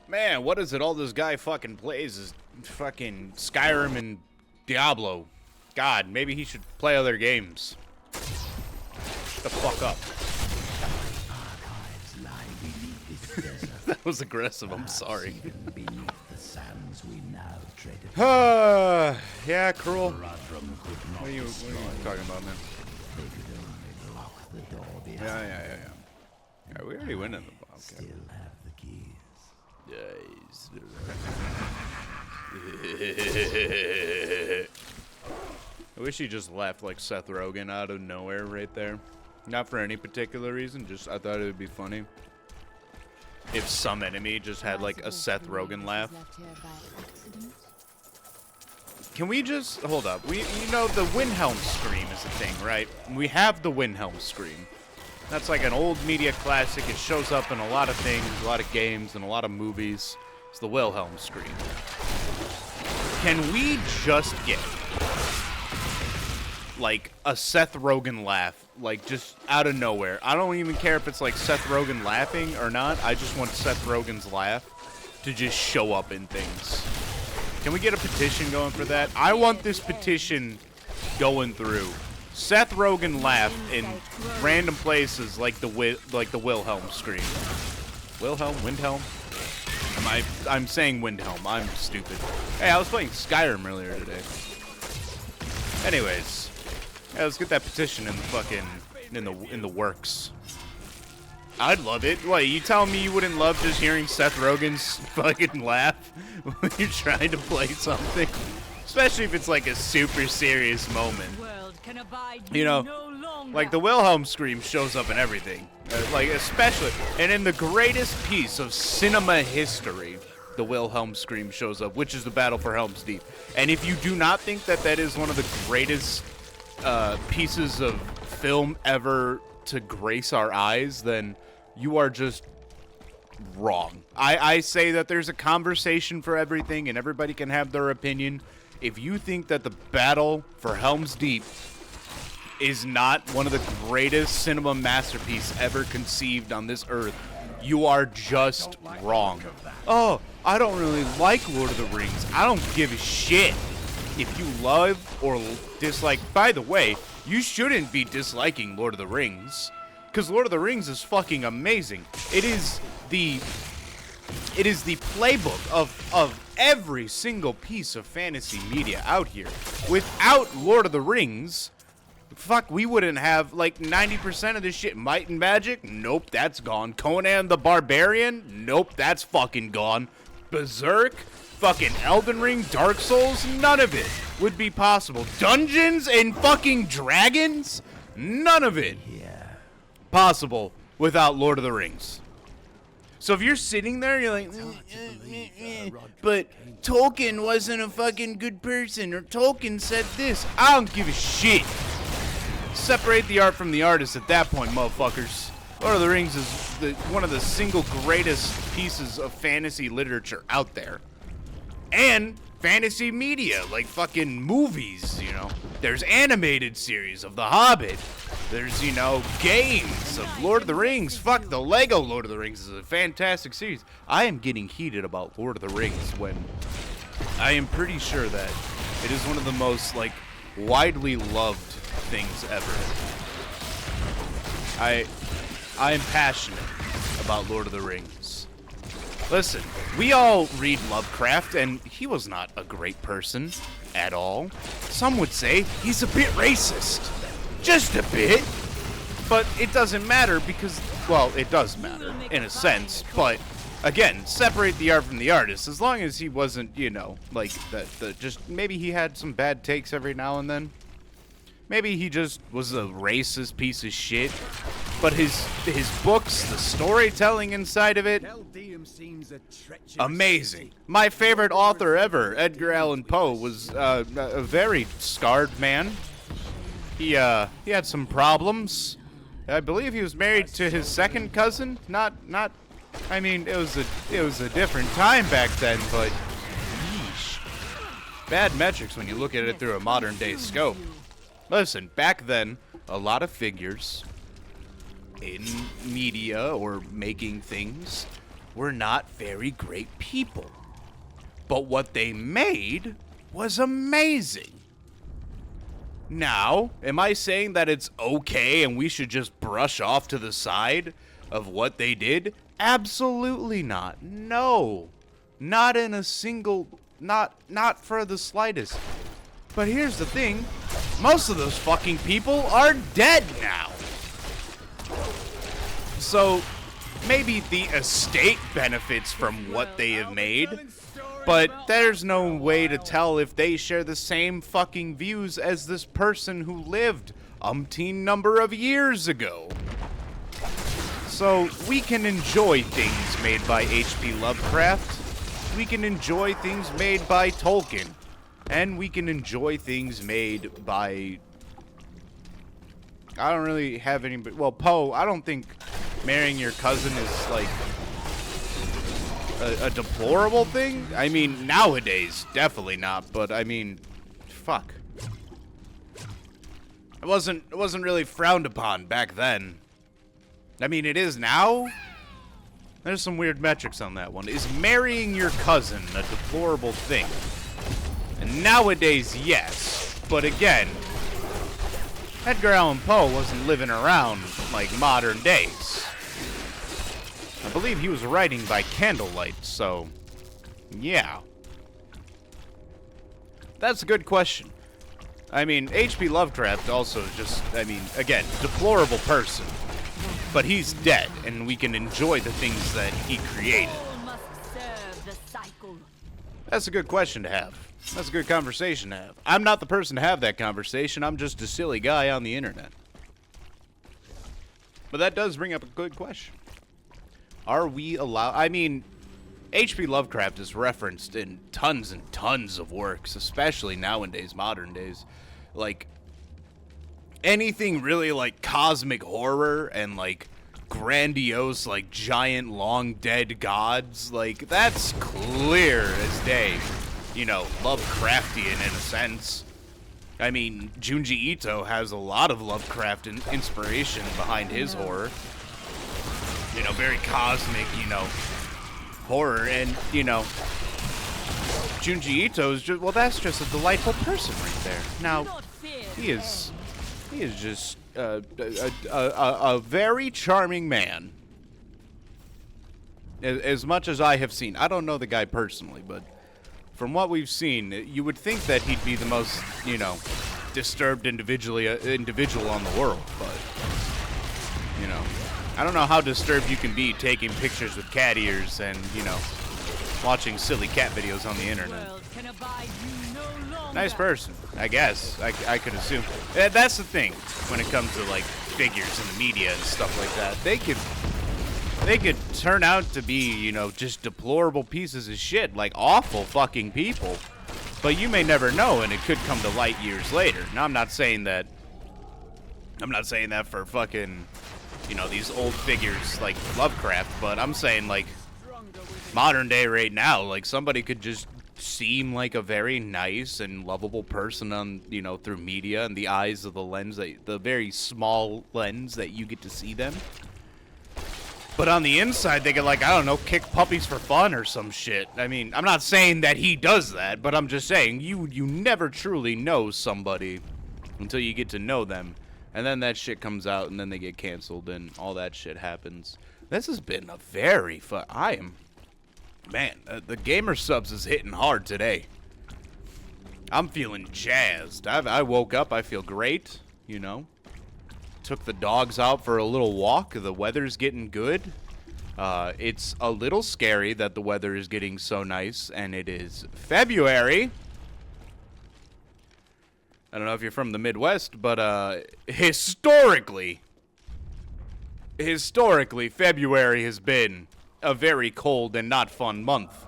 Man, what is it? All this guy fucking plays is fucking Skyrim and Diablo. God, maybe he should play other games. Shut the fuck up. That was aggressive, I'm sorry. Yeah, cruel. What are you talking about, man? Yeah. Yeah, we already went in the bomb. Still have the keys. I wish he just left like Seth Rogen out of nowhere right there. Not for any particular reason, just I thought it would be funny if some enemy just had like a Seth Rogen laugh. Can we just hold up? You know the Windhelm scream is the thing, right? We have the Windhelm scream. That's like an old media classic. It shows up in a lot of things, a lot of games, and a lot of movies. It's the Wilhelm scream. Can we just get like a Seth Rogen laugh, like just out of nowhere? I don't even care if it's like Seth Rogen laughing or not. I just want Seth Rogen's laugh to just show up in things. Can we get a petition going for that? I want this petition going through. Seth Rogen laugh in random places like the Wilhelm scream. Windhelm? I'm saying Windhelm. I'm stupid. Hey, I was playing Skyrim earlier today. Anyways, yeah, let's get that petition in the fucking in the works. I'd love it. What, you telling me you wouldn't love just hearing Seth Rogen's fucking laugh when you're trying to play something? Especially if it's like a super serious moment. You know, like the Wilhelm scream shows up in everything. Like especially, and in the greatest piece of cinema history, the Wilhelm scream shows up, which is the Battle for Helm's Deep. And if you do not think that that is one of the greatest pieces of film ever to grace our eyes, then you are just wrong. I say that there's a conversation for everything and everybody can have their opinion. If you think that the Battle for Helm's Deep is not one of the greatest cinema masterpieces ever conceived on this earth, you are just wrong. Oh, I don't really like Lord of the Rings. I don't give a shit if you love or dislike. By the way, you shouldn't be disliking Lord of the Rings, because Lord of the Rings is fucking amazing. It is the playbook of every single piece of fantasy media out here. Without Lord of the Rings, fuck, we wouldn't have like 90% of this shit. Might and Magic? Nope, that's gone. Conan the Barbarian? Nope, that's fucking gone. Berserk? Fucking Elden Ring? Dark Souls? None of it would be possible. Dungeons and fucking Dragons? None of it possible without Lord of the Rings. So if you're sitting there, you're like, but Tolkien wasn't a fucking good person, or Tolkien said this. I don't give a shit. Separate the art from the artist at that point, motherfuckers. Lord of the Rings is one of the single greatest pieces of fantasy literature out there. And fantasy media, like fucking movies, you know. There's animated series of The Hobbit. There's, you know, games of Lord of the Rings. Fuck, the Lego Lord of the Rings is a fantastic series. I am getting heated about Lord of the Rings when I am pretty sure that it is one of the most, like, widely loved things ever. I am passionate about Lord of the Rings. Listen, we all read Lovecraft, and he was not a great person at all. Some would say he's a bit racist. Just a bit. But it doesn't matter because, well, it does matter in a sense, but again, separate the art from the artist. As long as he wasn't, you know, like just maybe he had some bad takes every now and then. Maybe he just was a racist piece of shit. But his books, the storytelling inside of it, amazing. My favorite author ever, Edgar Allan Poe, was a very scarred man. He had some problems. I believe he was married to his second cousin. Not. I mean, it was a different time back then, but yeesh. Bad metrics when you look at it through a modern day scope. Listen, back then, a lot of figures in media or making things were not very great people. But what they made was amazing. Now, am I saying that it's okay and we should just brush off to the side of what they did? Absolutely not. No. Not in a single, not for the slightest. But here's the thing, most of those fucking people are dead now. So, maybe the estate benefits from what they have made, but there's no way to tell if they share the same fucking views as this person who lived umpteen number of years ago. So, we can enjoy things made by H.P. Lovecraft, we can enjoy things made by Tolkien, and we can enjoy things made by... I don't really have any... Well, Poe, I don't think marrying your cousin is, like, a deplorable thing. I mean, nowadays, definitely not, but, I mean, fuck. It wasn't really frowned upon back then. I mean, it is now. There's some weird metrics on that one. Is marrying your cousin a deplorable thing? And nowadays, yes. But again, Edgar Allan Poe wasn't living around like modern days. I believe he was writing by candlelight, so yeah. That's a good question. I mean, H.P. Lovecraft also just, I mean, again, deplorable person. But he's dead, and we can enjoy the things that he created. That's a good question to have. That's a good conversation to have. I'm not the person to have that conversation. I'm just a silly guy on the internet. But that does bring up a good question. Are we allowed... I mean, H.P. Lovecraft is referenced in tons and tons of works, especially nowadays, modern days. Like, anything really like cosmic horror and like grandiose, like giant, long dead gods, like that's clear as day. You know, Lovecraftian in a sense. I mean, Junji Ito has a lot of Lovecraft inspiration behind his horror. You know, very cosmic, you know, horror. And, you know, Junji Ito is just, well, that's just a delightful person right there. Now, he is just a very charming man. As much as I have seen. I don't know the guy personally, but from what we've seen, you would think that he'd be the most, you know, disturbed individual on the world, but, you know, I don't know how disturbed you can be taking pictures with cat ears and, you know, watching silly cat videos on the internet. Nice person, I guess. I could assume. That's the thing when it comes to, like, figures in the media and stuff like that. They could turn out to be, you know, just deplorable pieces of shit, like awful fucking people. But you may never know, and it could come to light years later. Now, I'm not saying that for fucking, you know, these old figures like Lovecraft, but I'm saying, like, modern day right now, like, somebody could just seem like a very nice and lovable person on, you know, through media and the eyes of the lens, the very small lens that you get to see them. But on the inside, they could, like, I don't know, kick puppies for fun or some shit. I mean, I'm not saying that he does that, but I'm just saying you never truly know somebody until you get to know them. And then that shit comes out, and then they get canceled, and all that shit happens. This has been a very fun... Man, the gamer subs is hitting hard today. I'm feeling jazzed. I woke up, I feel great, you know. Took the dogs out for a little walk. The weather's getting good. It's a little scary that the weather is getting so nice, and it is February. I don't know if you're from the Midwest, but historically, February has been a very cold and not fun month.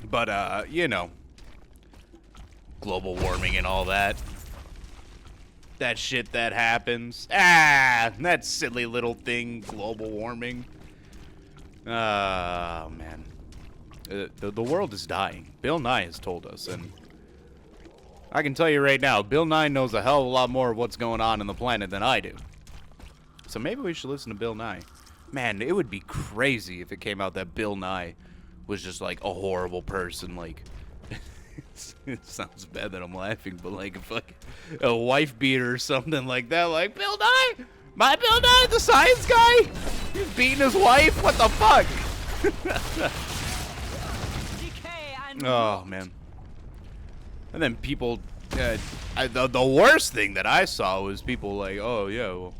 But, you know, global warming and all that. That shit that happens. That silly little thing, global warming. Oh, man. The world is dying. Bill Nye has told us, and I can tell you right now, Bill Nye knows a hell of a lot more of what's going on in the planet than I do. So maybe we should listen to Bill Nye. Man, it would be crazy if it came out that Bill Nye was just like a horrible person. Like, it sounds bad that I'm laughing, but like a wife beater or something like that. Like, Bill Nye, my Bill Nye, the science guy, he's beating his wife. What the fuck? Oh man. And then people, the worst thing that I saw was people like, oh yeah, well,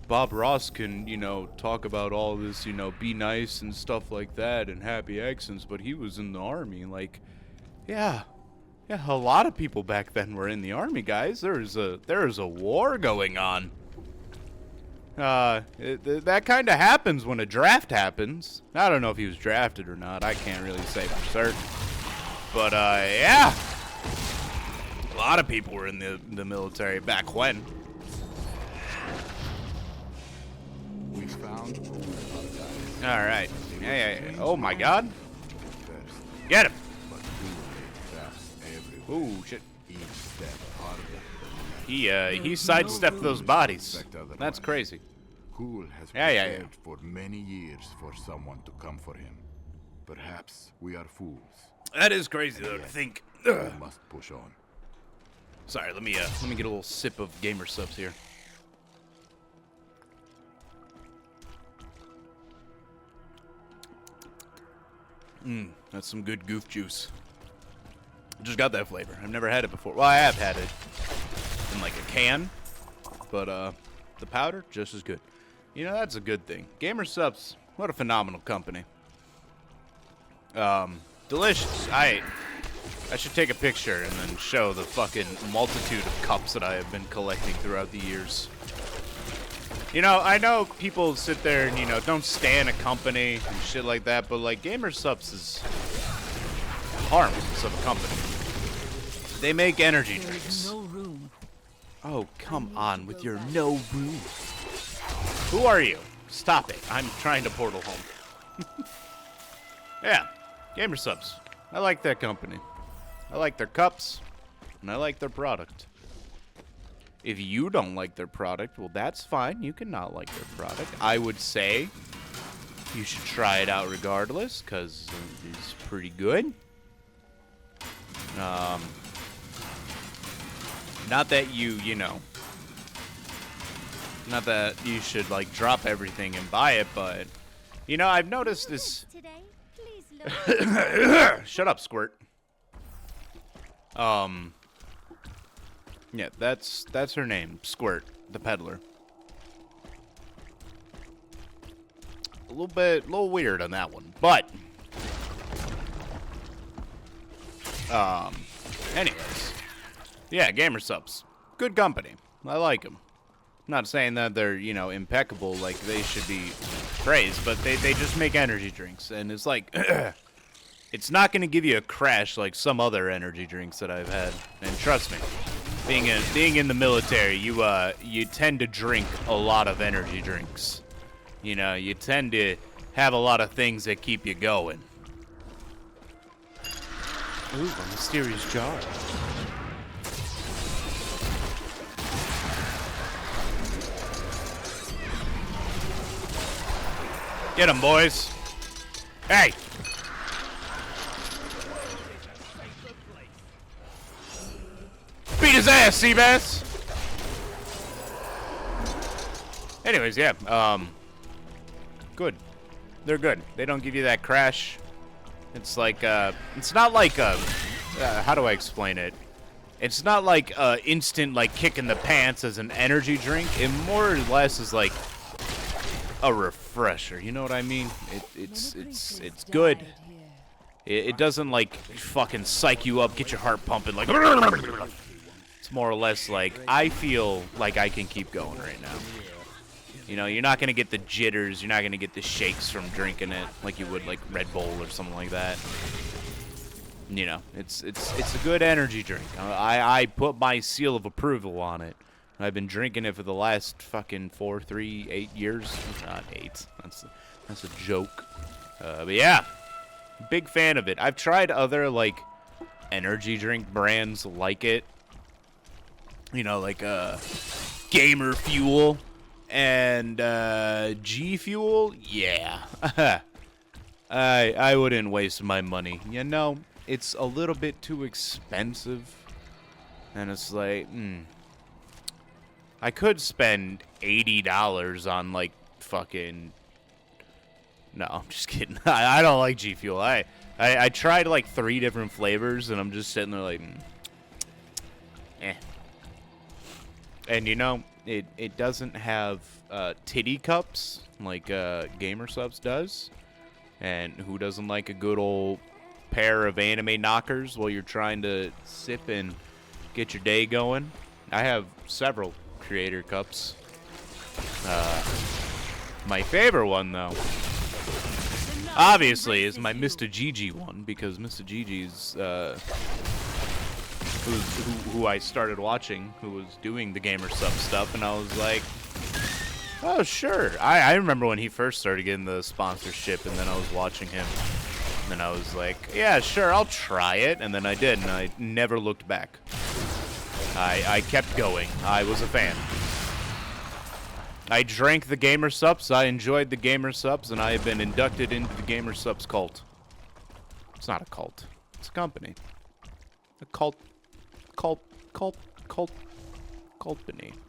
Bob Ross can, you know, talk about all this, you know, be nice and stuff like that and happy accents, but he was in the army. Like, yeah, a lot of people back then were in the army, guys. There is a war going on. That kind of happens when a draft happens. I don't know if he was drafted or not. I can't really say for certain. But yeah, a lot of people were in the military back when. We found. All right. Yeah. Oh my God. Get him. Oh shit. He sidestepped those bodies. That's crazy. Hool has prepared for many years for someone to come for him. Perhaps we are fools. That is crazy though to think. We must push on. Sorry, let me get a little sip of gamer subs here. That's some good goof juice. I just got that flavor. I've never had it before. Well, I have had it in like a can, but the powder just as good. You know, that's a good thing. Gamer Subs, what a phenomenal company. Delicious. I should take a picture and then show the fucking multitude of cups that I have been collecting throughout the years. You know, I know people sit there and, you know, don't stand a company and shit like that, but, like, Gamer Subs is harmless of a company. They make energy drinks. No room. Oh, come on with your no room. Who are you? Stop it. I'm trying to portal home. Yeah, Gamer Subs. I like that company. I like their cups, and I like their product. If you don't like their product, well, that's fine. You can not like their product. I would say you should try it out regardless, because it's pretty good. Not that you know, not that you should, like, drop everything and buy it, but, you know, I've noticed this. Shut up, Squirt. Yeah, that's her name, Squirt, the peddler. A little weird on that one, but anyways, yeah, Gamer Subs, good company. I like them. Not saying that they're, you know, impeccable, like they should be praised, but they just make energy drinks, and it's like it's not going to give you a crash like some other energy drinks that I've had. And trust me, being in the military, you tend to drink a lot of energy drinks. You know, you tend to have a lot of things that keep you going. Ooh, a mysterious jar. Get him, boys. Hey! Beat his ass, Seabass! Anyways, yeah, good. They're good. They don't give you that crash. It's like, it's not like, how do I explain it? It's not like, instant, like, kick in the pants as an energy drink. It more or less is like a refresher. You know what I mean? It's good. It doesn't, like, fucking psych you up, get your heart pumping, like, it's more or less like, I feel like I can keep going right now. You know, you're not going to get the jitters, you're not going to get the shakes from drinking it like you would, like, Red Bull or something like that. You know, it's a good energy drink. I put my seal of approval on it. I've been drinking it for the last fucking 8 years. Not 8. That's a joke. But yeah, big fan of it. I've tried other, like, energy drink brands like it. You know, like, Gamer Fuel. And G Fuel, yeah. I wouldn't waste my money. You know, it's a little bit too expensive. And it's like, I could spend $80 on, like, fucking... No, I'm just kidding. I don't like G Fuel. I tried, like, 3 different flavors, and I'm just sitting there like, eh. And, you know, it doesn't have titty cups like Gamer Subs does. And who doesn't like a good old pair of anime knockers while you're trying to sip and get your day going? I have several creator cups. My favorite one, though, obviously, is my Mr. Gigi one, because Mr. Gigi's, who I started watching, who was doing the Gamer Sub stuff, and I was like, oh, sure. I remember when he first started getting the sponsorship, and then I was watching him, and then I was like, yeah, sure, I'll try it, and then I did, and I never looked back. I kept going. I was a fan. I drank the Gamer Subs, I enjoyed the Gamer Subs, and I have been inducted into the Gamer Subs cult. It's not a cult. It's a company. A cultpany.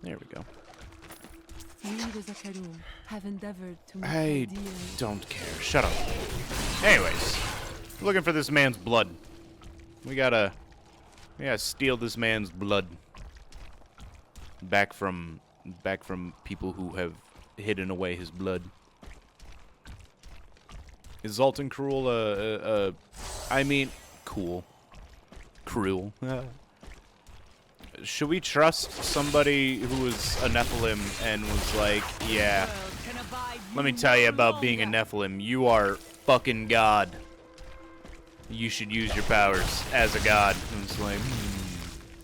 There we go. I don't care. Shut up. Anyways, looking for this man's blood. We gotta steal this man's blood back from people who have hidden away his blood. Is Zoltan cruel? I mean, cool. Cruel. Should we trust somebody who was a Nephilim and was like, yeah, let me tell you about being a Nephilim. You are fucking God. You should use your powers as a god. And it's like,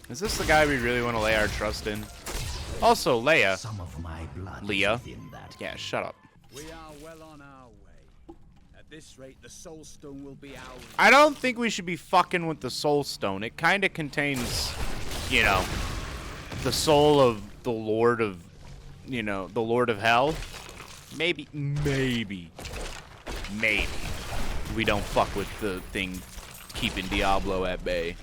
is this the guy we really want to lay our trust in? Also, Leia. Some of my blood Leia. is within that. Yeah, shut up. We are well on our way. At this rate, the Soul Stone will be ours. I don't think we should be fucking with the Soul Stone. It kind of contains, you know, the soul of the Lord of, you know, the Lord of Hell. Maybe we don't fuck with the thing keeping Diablo at bay.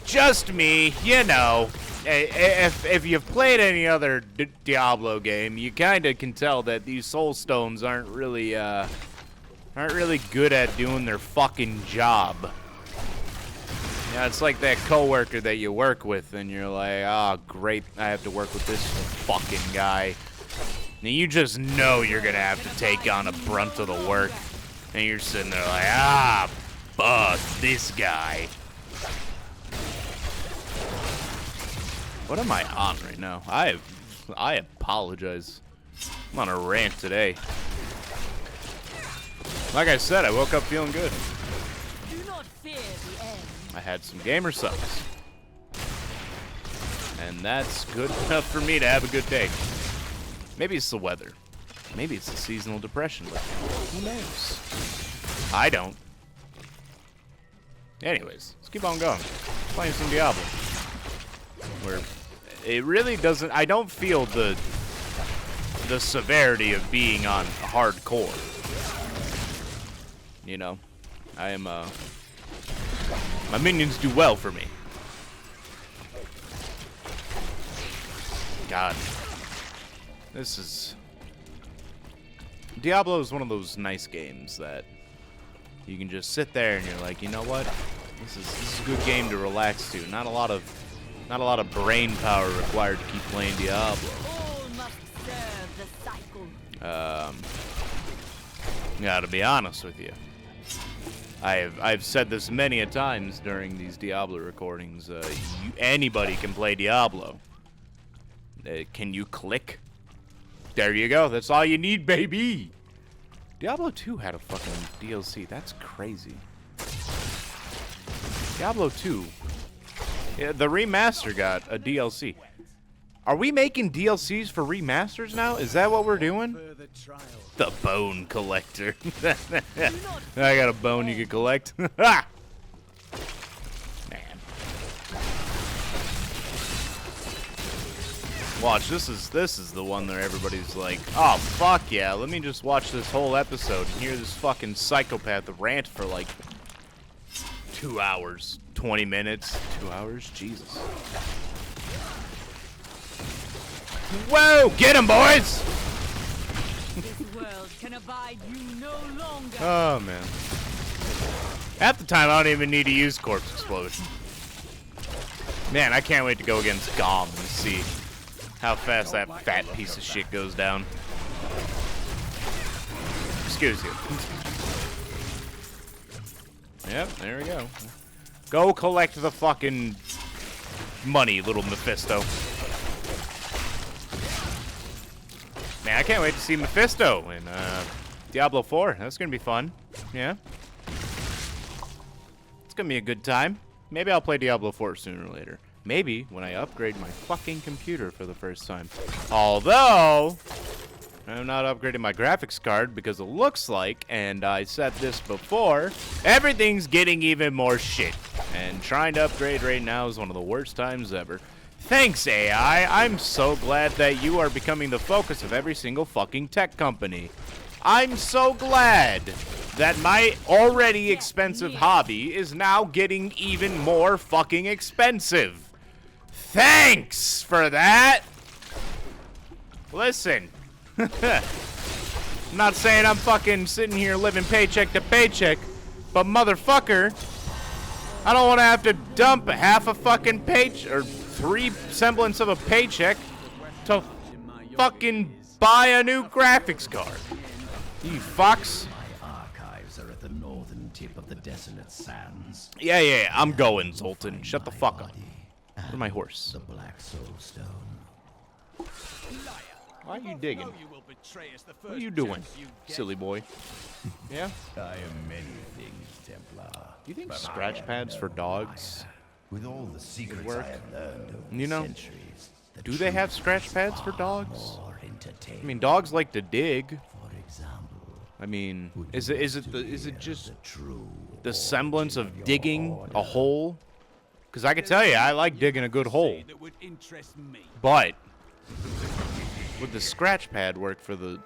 Just me, you know. If you've played any other Diablo game, you kind of can tell that these Soul Stones aren't really good at doing their fucking job. Yeah, it's like that coworker that you work with, and you're like, oh, great, I have to work with this fucking guy. And you just know you're gonna have to take on a brunt of the work, and you're sitting there like, ah, fuck this guy. What am I on right now? I apologize. I'm on a rant today. Like I said, I woke up feeling good. Do not fear the end. I had some Gamer Subs. And that's good enough for me to have a good day. Maybe it's the weather. Maybe it's the seasonal depression. But who knows? I don't. Anyways, let's keep on going. Playing some Diablo. Where it really doesn't, I don't feel the severity of being on hardcore. You know, I am, my minions do well for me. God. This is... Diablo is one of those nice games that you can just sit there and you're like, you know what? This is a good game to relax to. Not a lot of brain power required to keep playing Diablo. All must serve the cycle. Yeah, to be honest with you, I've said this many a times during these Diablo recordings. Anybody can play Diablo. Can you click? There you go. That's all you need, baby. Diablo 2 had a fucking DLC. That's crazy. Diablo 2. Yeah, the remaster got a DLC. Are we making DLCs for remasters now? Is that what we're doing? The Bone Collector. I got a bone you can collect. Ha! Man. Watch, this is the one where everybody's like, oh fuck yeah, let me just watch this whole episode and hear this fucking psychopath rant for like 2 hours, 20 minutes, 2 hours, Jesus. Whoa, get him, boys! This world can abide you no longer. Oh man. Half the time I don't even need to use corpse explosion. Man, I can't wait to go against Gom and see how fast that fat piece of shit goes down. Excuse you. Yep, there we go. Go collect the fucking money, little Mephisto. Man, I can't wait to see Mephisto in Diablo 4. That's gonna be fun. Yeah. It's gonna be a good time. Maybe I'll play Diablo 4 sooner or later. Maybe when I upgrade my fucking computer for the first time. Although, I'm not upgrading my graphics card because it looks like, and I said this before, everything's getting even more shit. And trying to upgrade right now is one of the worst times ever. Thanks, AI. I'm so glad that you are becoming the focus of every single fucking tech company. I'm so glad that my already expensive hobby is now getting even more fucking expensive. Thanks for that. Listen. I'm not saying I'm fucking sitting here living paycheck to paycheck, but motherfucker, I don't want to have to dump half a fucking paycheck or 3 semblance of a paycheck to fucking buy a new graphics card. You fucks. My archives are at the northern tip of the desolate sands. Yeah, I'm going, Zoltan. Shut the fuck up. Where's my horse? The Black Soul Stone. Why are you digging? What are you doing, silly boy? Yeah? I am many things, Templar. Do you think scratch pads for dogs? With all the secrets work? I have learned over You know, centuries, the do they have truth scratch is pads for far dogs? more entertaining. I mean, dogs like to dig. For example, I mean, would is you it like to is it hear just the true the semblance origin of your digging order? a hole? Because I can tell you, I like digging a good hole. That would interest me. But would the scratch pad work for the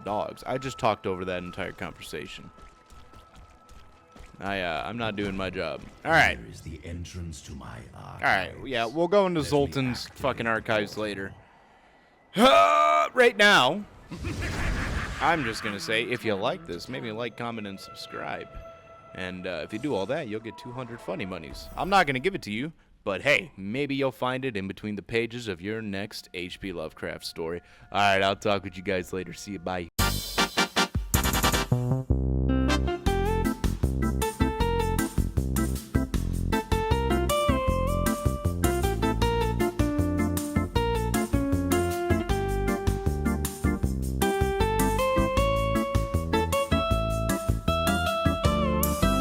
dogs? I just talked over that entire conversation. I'm not doing my job. All right. Here is the entrance to my archives. All right. Yeah, we'll go into Let me Zoltan's activate fucking the archives portal. later. Right now, I'm just gonna say, if you like this, maybe like, comment, and subscribe. And if you do all that, you'll get 200 funny monies. I'm not gonna give it to you, but hey, maybe you'll find it in between the pages of your next HP Lovecraft story. All right, I'll talk with you guys later. See you. Bye.